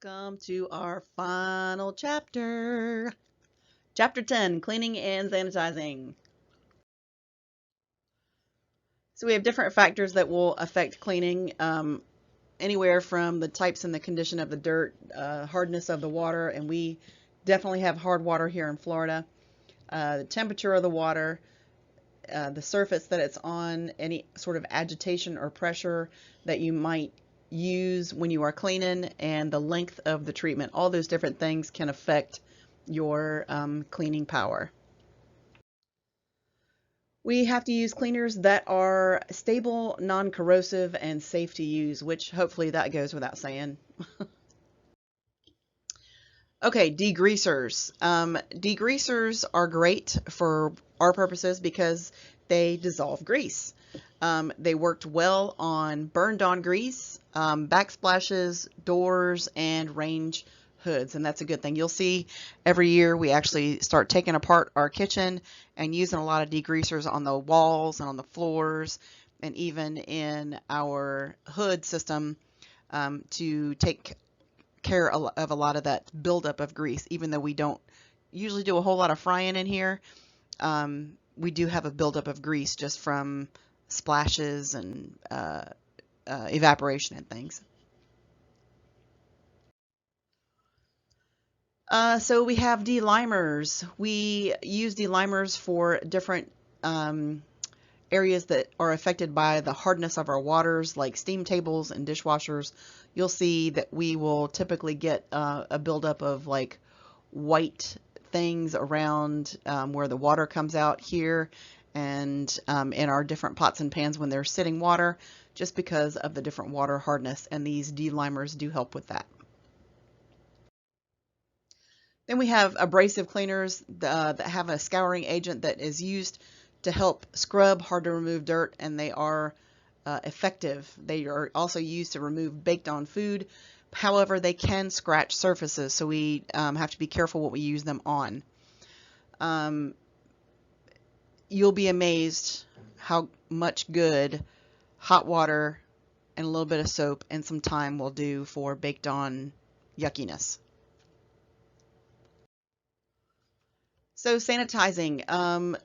Welcome to our final chapter. Chapter 10, Cleaning and Sanitizing. So we have different factors that will affect cleaning, anywhere from the types and the condition of the dirt, hardness of the water, and we definitely have hard water here in Florida, the temperature of the water, the surface that it's on, any sort of agitation or pressure that you might use when you are cleaning, and the length of the treatment. All those different things can affect your cleaning power. We have to use cleaners that are stable, non-corrosive, and safe to use, which hopefully that goes without saying. Okay, degreasers. Degreasers are great for our purposes because they dissolve grease. They worked well on burned on grease, backsplashes, doors, and range hoods, and that's a good thing. You'll see every year we actually start taking apart our kitchen and using a lot of degreasers on the walls and on the floors, and even in our hood system to take care of a lot of that buildup of grease. Even though we don't usually do a whole lot of frying in here, we do have a buildup of grease just from splashes and evaporation and things. So we have delimers. We use delimers for different areas that are affected by the hardness of our waters, like steam tables and dishwashers. You'll see that we will typically get a buildup of like white things around where the water comes out here, and in our different pots and pans when they're sitting water, just because of the different water hardness, and these delimers do help with that. Then we have abrasive cleaners that have a scouring agent that is used to help scrub hard to remove dirt, and they are effective. They are also used to remove baked on food. However, they can scratch surfaces, so we have to be careful what we use them on. You'll be amazed how much good hot water and a little bit of soap and some thyme will do for baked on yuckiness. So sanitizing.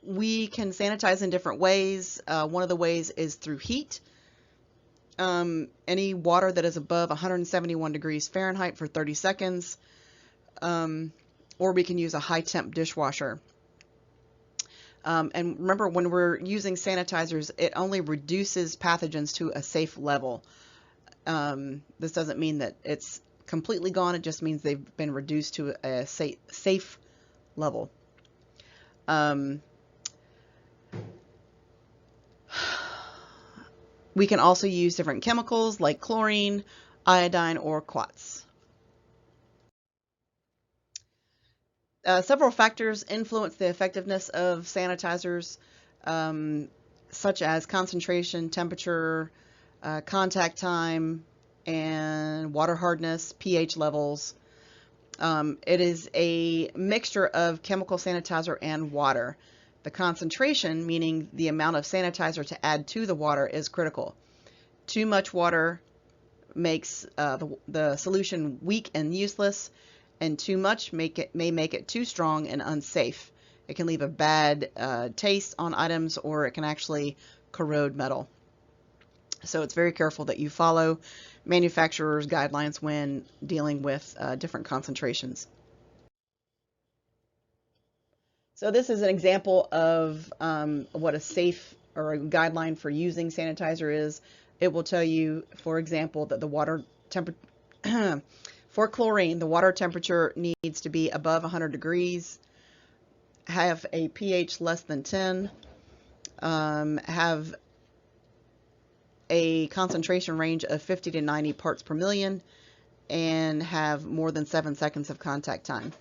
We can sanitize in different ways. One of the ways is through heat. Any water that is above 171 degrees Fahrenheit for 30 seconds. Or we can use a high temp dishwasher. And remember, when we're using sanitizers, it only reduces pathogens to a safe level. This doesn't mean that it's completely gone. It just means they've been reduced to a safe level. We can also use different chemicals like chlorine, iodine, or quartz. Several factors influence the effectiveness of sanitizers, such as concentration, temperature, contact time, and water hardness, pH levels. It is a mixture of chemical sanitizer and water. The concentration, meaning the amount of sanitizer to add to the water, is critical. Too much water makes the solution weak and useless, and too much may make it too strong and unsafe. It can leave a bad taste on items, or it can actually corrode metal. So it's very careful that you follow manufacturers' guidelines when dealing with different concentrations. So this is an example of what a safe or a guideline for using sanitizer is. It will tell you, for example, that the water temperature for chlorine, the water temperature needs to be above 100 degrees, have a pH less than 10, have a concentration range of 50 to 90 parts per million, and have more than 7 seconds of contact time.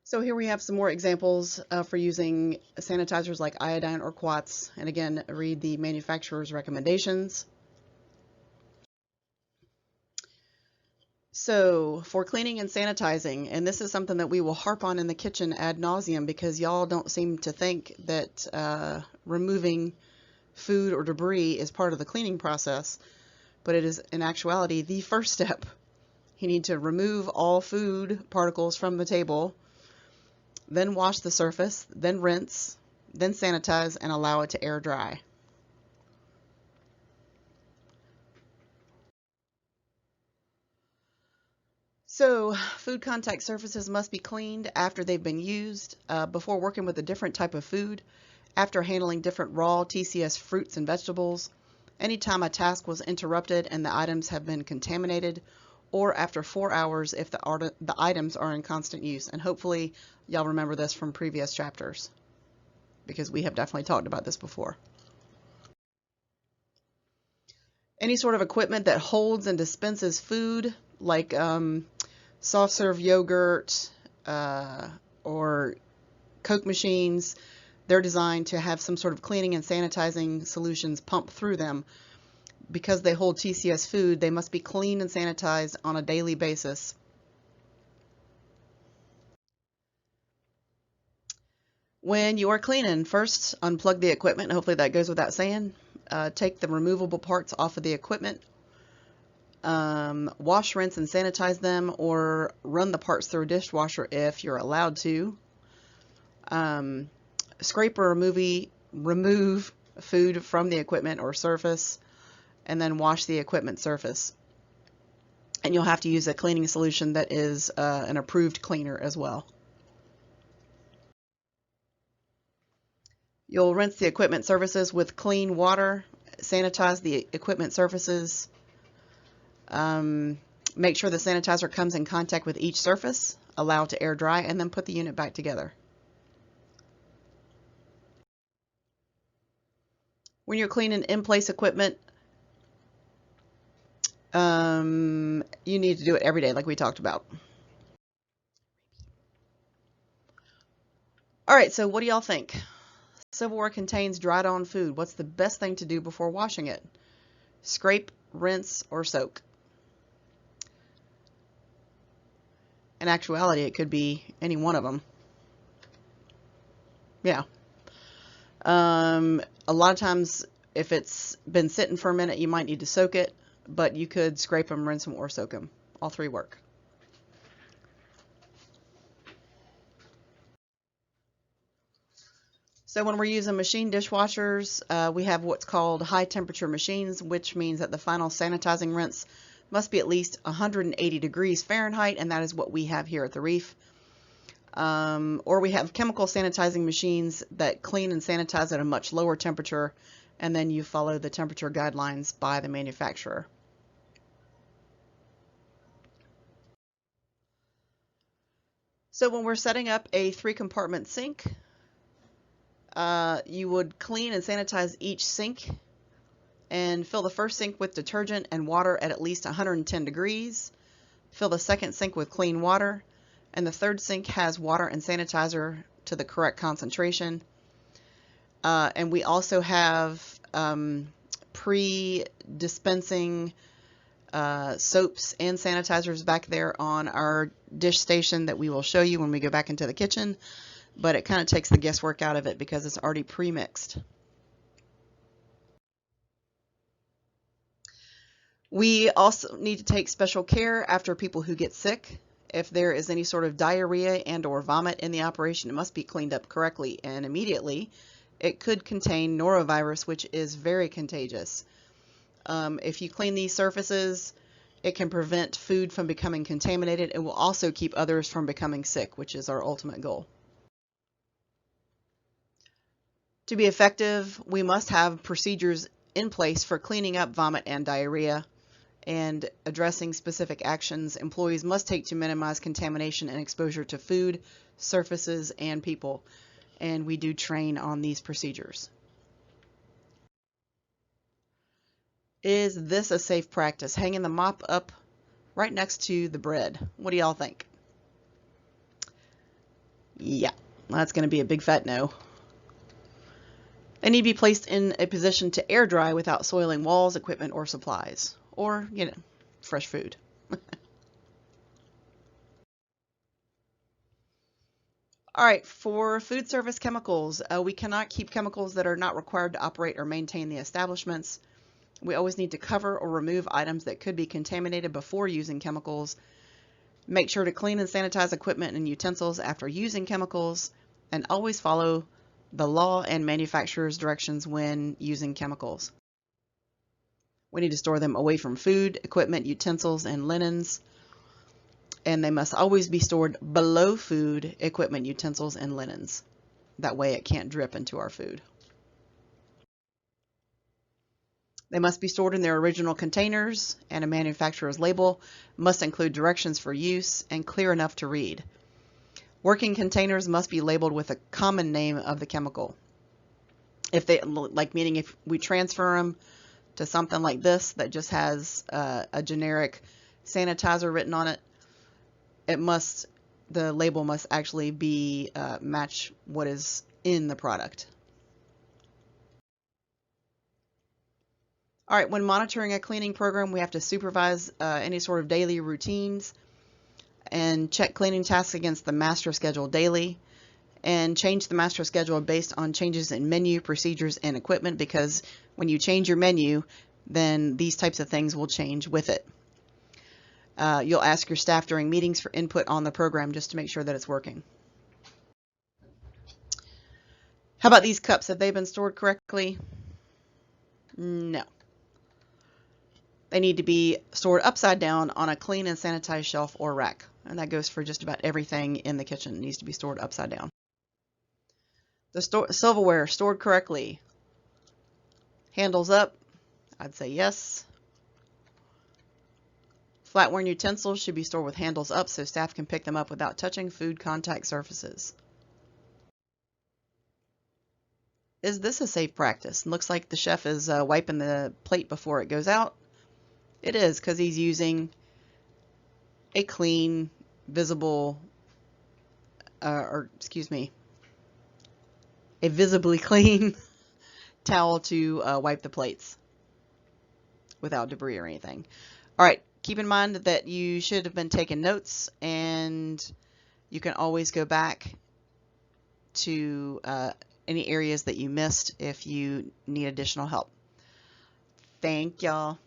So here we have some more examples for using sanitizers like iodine or quartz, and again, read the manufacturer's recommendations. So for cleaning and sanitizing, and this is something that we will harp on in the kitchen ad nauseum, because y'all don't seem to think that removing food or debris is part of the cleaning process, but it is in actuality the first step. You need to remove all food particles from the table, then wash the surface, then rinse, then sanitize and allow it to air dry. So, food contact surfaces must be cleaned after they've been used, before working with a different type of food, after handling different raw TCS fruits and vegetables, anytime a task was interrupted and the items have been contaminated, or after 4 hours if the items are in constant use. And hopefully y'all remember this from previous chapters, because we have definitely talked about this before. Any sort of equipment that holds and dispenses food, like soft serve yogurt or Coke machines, they're designed to have some sort of cleaning and sanitizing solutions pumped through them. Because they hold TCS food, they must be cleaned and sanitized on a daily basis. When you are cleaning, first unplug the equipment. Hopefully that goes without saying. Take the removable parts off of the equipment. Wash, rinse, and sanitize them, or run the parts through a dishwasher if you're allowed to. Scrape or remove food from the equipment or surface, and then wash the equipment surface. And you'll have to use a cleaning solution that is an approved cleaner as well. You'll rinse the equipment surfaces with clean water, sanitize the equipment surfaces, make sure the sanitizer comes in contact with each surface, allow it to air dry, and then put the unit back together. When you're cleaning in-place equipment, you need to do it every day like we talked about. All right, so what do y'all think? Silverware contains dried on food. What's the best thing to do before washing it? Scrape, rinse, or soak? In actuality, it could be any one of them. Yeah. A lot of times, if it's been sitting for a minute, you might need to soak it, but you could scrape them, rinse them, or soak them. All three work. So when we're using machine dishwashers, we have what's called high temperature machines, which means that the final sanitizing rinse must be at least 180 degrees Fahrenheit, and that is what we have here at the Reef. Or we have chemical sanitizing machines that clean and sanitize at a much lower temperature, and then you follow the temperature guidelines by the manufacturer. So when we're setting up a 3-compartment sink, you would clean and sanitize each sink and fill the first sink with detergent and water at least 110 degrees. Fill the second sink with clean water, and the third sink has water and sanitizer to the correct concentration. And we also have pre-dispensing soaps and sanitizers back there on our dish station that we will show you when we go back into the kitchen, but it kind of takes the guesswork out of it because it's already pre-mixed. We also need to take special care after people who get sick. If there is any sort of diarrhea and or vomit in the operation, it must be cleaned up correctly and immediately. It could contain norovirus, which is very contagious. If you clean these surfaces, it can prevent food from becoming contaminated. It will also keep others from becoming sick, which is our ultimate goal. To be effective, we must have procedures in place for cleaning up vomit and diarrhea and addressing specific actions employees must take to minimize contamination and exposure to food, surfaces, and people. And we do train on these procedures. Is this a safe practice? Hanging the mop up right next to the bread. What do y'all think? Yeah, that's going to be a big fat no. They need to be placed in a position to air dry without soiling walls, equipment, or supplies. Or, you know, fresh food. All right, for food service chemicals, we cannot keep chemicals that are not required to operate or maintain the establishments. We always need to cover or remove items that could be contaminated before using chemicals. Make sure to clean and sanitize equipment and utensils after using chemicals, and always follow the law and manufacturer's directions when using chemicals. We need to store them away from food, equipment, utensils, and linens. And they must always be stored below food, equipment, utensils, and linens. That way it can't drip into our food. They must be stored in their original containers, and a manufacturer's label must include directions for use and clear enough to read. Working containers must be labeled with a common name of the chemical. Meaning if we transfer them to something like this that just has a generic sanitizer written on it, the label must actually be match what is in the product. All right, when monitoring a cleaning program, we have to supervise any sort of daily routines and check cleaning tasks against the master schedule daily, and change the master schedule based on changes in menu, procedures, and equipment, because when you change your menu, then these types of things will change with it. You'll ask your staff during meetings for input on the program just to make sure that it's working. How about these cups? Have they been stored correctly? No. They need to be stored upside down on a clean and sanitized shelf or rack. And that goes for just about everything in the kitchen. It needs to be stored upside down. The silverware stored correctly. Handles up. I'd say yes. Flatware utensils should be stored with handles up so staff can pick them up without touching food contact surfaces. Is this a safe practice? Looks like the chef is wiping the plate before it goes out. It is, because he's using a clean, visible, a visibly clean towel to wipe the plates without debris or anything. All right, keep in mind that you should have been taking notes, and you can always go back to any areas that you missed if you need additional help. Thank y'all.